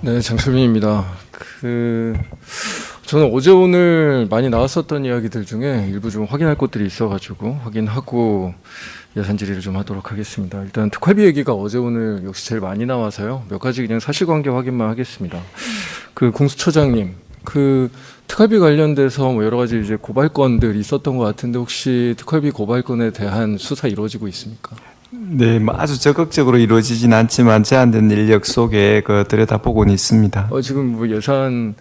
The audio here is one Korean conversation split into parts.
네, 장철민입니다. 저는 어제 오늘 많이 나왔었던 이야기들 중에 일부 좀 확인할 것들이 있어가지고 확인하고 예산 질의를 좀 하도록 하겠습니다. 일단 특활비 얘기가 어제 오늘 역시 제일 많이 나와서요. 몇 가지 그냥 사실관계 확인만 하겠습니다. 공수처장님, 특활비 관련돼서 뭐 여러 가지 이제 고발건들이 있었던 것 같은데 혹시 특활비 고발건에 대한 수사 이루어지고 있습니까? 네, 아주 적극적으로 이루어지진 않지만 제한된 인력 속에 들여다보고는 있습니다. 지금 뭐 예산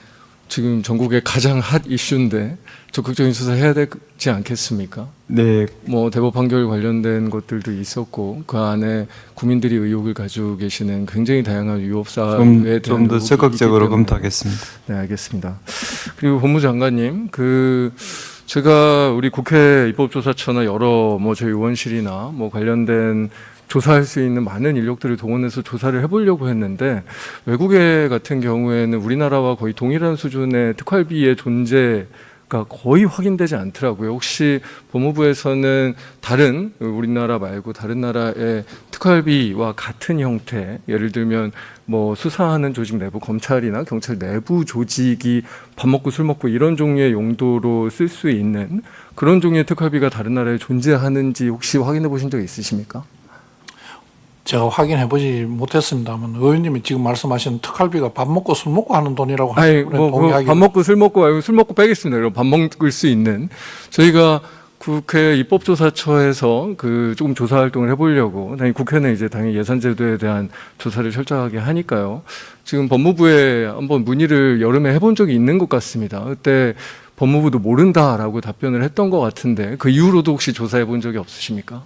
지금 전국의 가장 핫 이슈인데 적극적인 수사 해야 되지 않겠습니까? 네, 뭐 대법 판결 관련된 것들도 있었고 그 안에 국민들이 의혹을 가지고 계시는 굉장히 다양한 위법 사유에 대한 좀 더 적극적으로 검토하겠습니다. 네, 알겠습니다. 그리고 법무장관님, 제가 우리 국회 입법조사처나 여러 뭐 저희 의원실이나 뭐 관련된 조사할 수 있는 많은 인력들을 동원해서 조사를 해보려고 했는데 외국에 같은 경우에는 우리나라와 거의 동일한 수준의 특활비의 존재가 거의 확인되지 않더라고요. 혹시 법무부에서는 다른 우리나라 말고 다른 나라의 특활비와 같은 형태, 예를 들면 뭐 수사하는 조직 내부 검찰이나 경찰 내부 조직이 밥 먹고 술 먹고 이런 종류의 용도로 쓸 수 있는 그런 종류의 특활비가 다른 나라에 존재하는지 혹시 확인해 보신 적 있으십니까? 제가 확인해 보지 못했습니다만 의원님이 지금 말씀하신 특활비가 밥 먹고 술 먹고 하는 돈이라고 아니 하는 부분에 밥 먹고 술 먹고 말고 술 먹고 빼겠습니다. 그럼 밥 먹을 수 있는 저희가 국회 입법조사처에서 조금 조사 활동을 해보려고 당연히 국회는 이제 당연히 예산제도에 대한 조사를 철저하게 하니까요. 지금 법무부에 한번 문의를 여름에 해본 적이 있는 것 같습니다. 그때 법무부도 모른다라고 답변을 했던 것 같은데 그 이후로도 혹시 조사해 본 적이 없으십니까?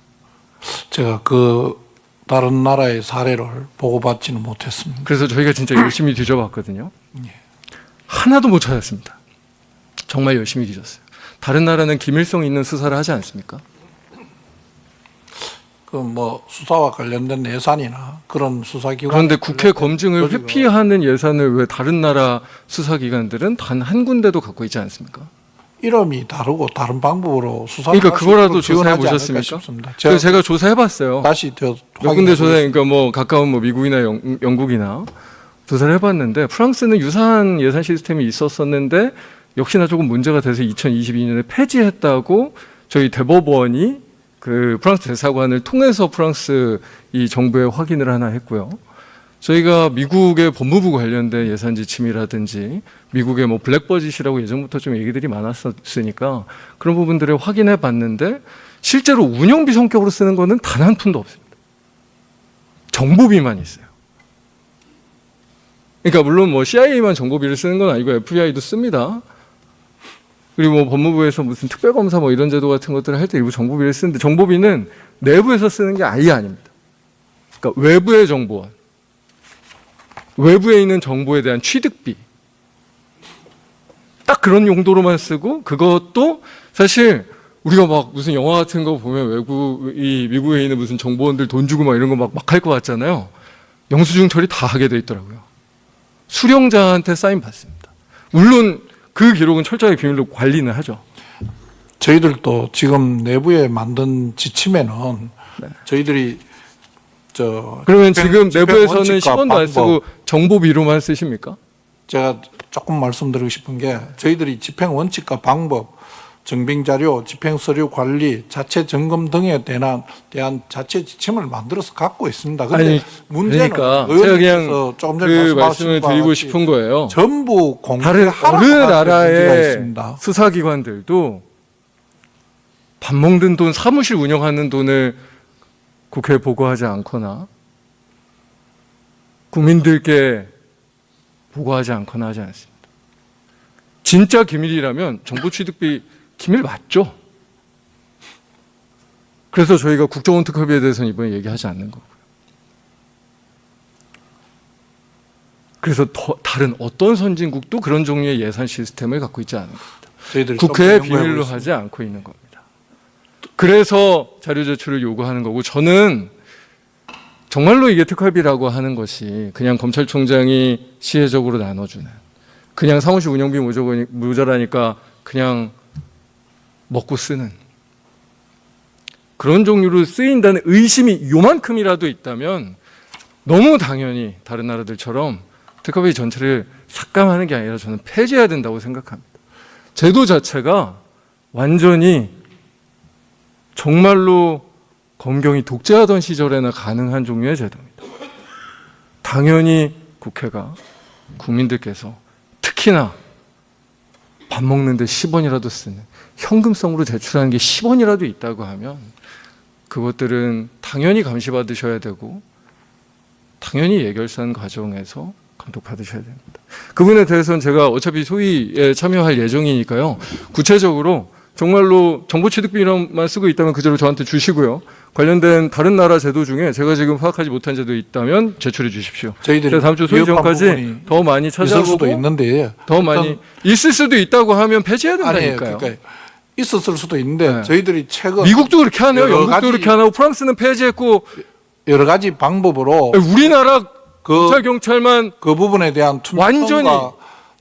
제가 다른 나라의 사례를 보고받지는 못했습니다. 그래서 저희가 진짜 열심히 뒤져봤거든요. 하나도 못 찾았습니다. 정말 열심히 뒤졌어요. 다른 나라는 기밀성 있는 수사를 하지 않습니까? 수사와 관련된 예산이나 그런 수사기관. 그런데 국회 검증을 회피하는 예산을 왜 다른 나라 수사기관들은 단 한 군데도 갖고 있지 않습니까? 이름이 다르고 다른 방법으로 수사를 그러니까 그거라도 조사해 보셨습니까? 그래서 제가 조사해봤어요. 다시 몇 군데 그러니까 뭐 가까운 뭐 미국이나 영국이나 조사를 해봤는데 프랑스는 유사한 예산 시스템이 있었었는데 역시나 조금 문제가 돼서 2022년에 폐지했다고 저희 대법원이 프랑스 대사관을 통해서 프랑스 이 정부에 확인을 하나 했고요. 저희가 미국의 법무부 관련된 예산 지침이라든지 미국의 뭐 블랙버짓이라고 예전부터 좀 얘기들이 많았으니까 그런 부분들을 확인해 봤는데 실제로 운영비 성격으로 쓰는 거는 단 한 푼도 없습니다. 정보비만 있어요. 그러니까 물론 뭐 CIA만 정보비를 쓰는 건 아니고 FBI도 씁니다. 그리고 뭐 법무부에서 무슨 특별검사 뭐 이런 제도 같은 것들을 할 때 일부 정보비를 쓰는데 정보비는 내부에서 쓰는 게 아예 아닙니다. 그러니까 외부의 정보원, 외부에 있는 정보에 대한 취득비, 딱 그런 용도로만 쓰고 그것도 사실 우리가 막 무슨 영화 같은 거 보면 미국에 있는 무슨 정보원들 돈 주고 막 이런 거 막 할 것 같잖아요. 영수증 처리 다 하게 돼 있더라고요. 수령자한테 사인 받습니다. 물론 그 기록은 철저하게 비밀로 관리는 하죠. 저희들도 지금 내부에 만든 지침에는 저희들이 그러면 지금 내부에서는 10원도 안 쓰고 정보비로만 쓰십니까? 제가 조금 말씀드리고 싶은 게 저희들이 집행 원칙과 방법, 증빙 자료, 집행 서류 관리, 자체 점검 등에 대한 자체 지침을 만들어서 갖고 있습니다. 그런데 문제는 그러니까 제가 그냥 조금 전에 말씀을 드리고 싶은 거예요. 전부 다른 어느 나라의 수사기관들도 밥 먹는 돈, 사무실 운영하는 돈을 국회에 보고하지 않거나 국민들께 보고하지 않거나 하지 않습니다. 진짜 기밀이라면 정보 취득비 기밀 맞죠? 그래서 저희가 국정원 특활비에 대해서는 이번에 얘기하지 않는 거고요. 그래서 다른 어떤 선진국도 그런 종류의 예산 시스템을 갖고 있지 않은 겁니다. 국회에 비밀로 하지 않고 있는 겁니다. 그래서 자료 제출을 요구하는 거고 저는 정말로 이게 특활비라고 하는 것이 그냥 검찰총장이 시혜적으로 나눠주는 그냥 사무실 운영비 모자라니까 그냥 먹고 쓰는 그런 종류로 쓰인다는 의심이 요만큼이라도 있다면 너무 당연히 다른 나라들처럼 특허비 전체를 삭감하는 게 아니라 저는 폐지해야 된다고 생각합니다. 제도 자체가 완전히 정말로 검경이 독재하던 시절에나 가능한 종류의 제도입니다. 당연히 국회가 국민들께서 특히나 밥 먹는데 10원이라도 쓰는 현금성으로 제출하는 게 10원이라도 있다고 하면 그것들은 당연히 감시받으셔야 되고 당연히 예결산 과정에서 감독받으셔야 됩니다. 그 부분에 대해서는 제가 어차피 소위에 참여할 예정이니까요. 구체적으로 정말로 정보취득비료만 쓰고 있다면 그대로 저한테 주시고요. 관련된 다른 나라 제도 중에 제가 지금 파악하지 못한 제도 있다면 제출해 주십시오. 저희들이 제가 다음 주 소위 위협한 전까지 부분이 더 많이 있을 수도 찾아보고 있는데 더 많이 있을 수도 있다고 하면 폐지해야 아니에요. 된다니까요. 그러니까 있었을 수도 있는데 네. 저희들이 최근 미국도 그렇게 하네요. 여러 영국도 가지- 그렇게 하고 프랑스는 폐지했고 여러 가지 방법으로 우리나라 그- 경찰만 그 부분에 대한 완전히- 투명성과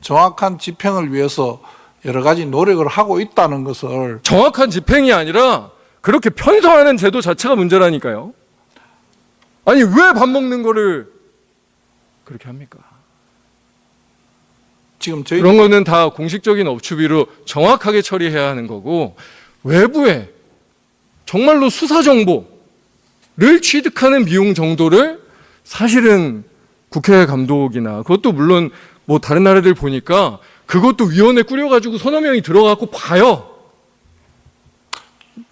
정확한 집행을 위해서 여러 가지 노력을 하고 있다는 것을 정확한 집행이 아니라 그렇게 편성하는 제도 자체가 문제라니까요. 아니 왜 밥 먹는 거를 그렇게 합니까? 지금 저희 그런 거는 다 공식적인 업추비로 정확하게 처리해야 하는 거고 외부에 정말로 수사 정보를 취득하는 비용 정도를 사실은 국회 감독이나 그것도 물론 뭐 다른 나라들 보니까 그것도 위원회 꾸려가지고 서너 명이 들어가고 봐요.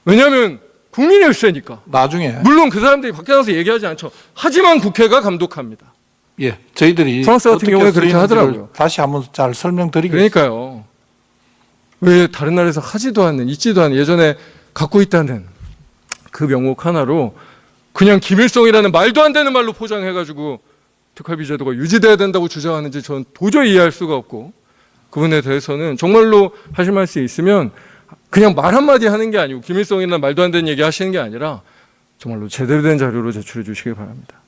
왜냐하면 국민의 일세니까. 나중에 물론 그 사람들이 밖에 나가서 얘기하지 않죠. 하지만 국회가 감독합니다. 예 저희들이 프랑스 같은 어떻게 경우에 그렇게 쓰이는지를 하더라고요. 다시 한번 잘 설명드리겠습니다. 그러니까요. 왜 다른 나라에서 하지도 않는, 있지도 않는, 예전에 갖고 있다는 그 명목 하나로 그냥 김일성이라는 말도 안 되는 말로 포장해가지고 특활비 제도가 유지돼야 된다고 주장하는지 저는 도저히 이해할 수가 없고 그 부분에 대해서는 정말로 하실 말씀이 있으면 그냥 말 한마디 하는 게 아니고 김일성이라는 말도 안 되는 얘기 하시는 게 아니라 정말로 제대로 된 자료로 제출해 주시기 바랍니다.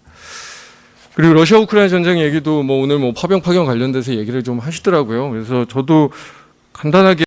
그리고 러시아 우크라이나 전쟁 얘기도 뭐 오늘 뭐 파병 관련돼서 얘기를 좀 하시더라고요. 그래서 저도 간단하게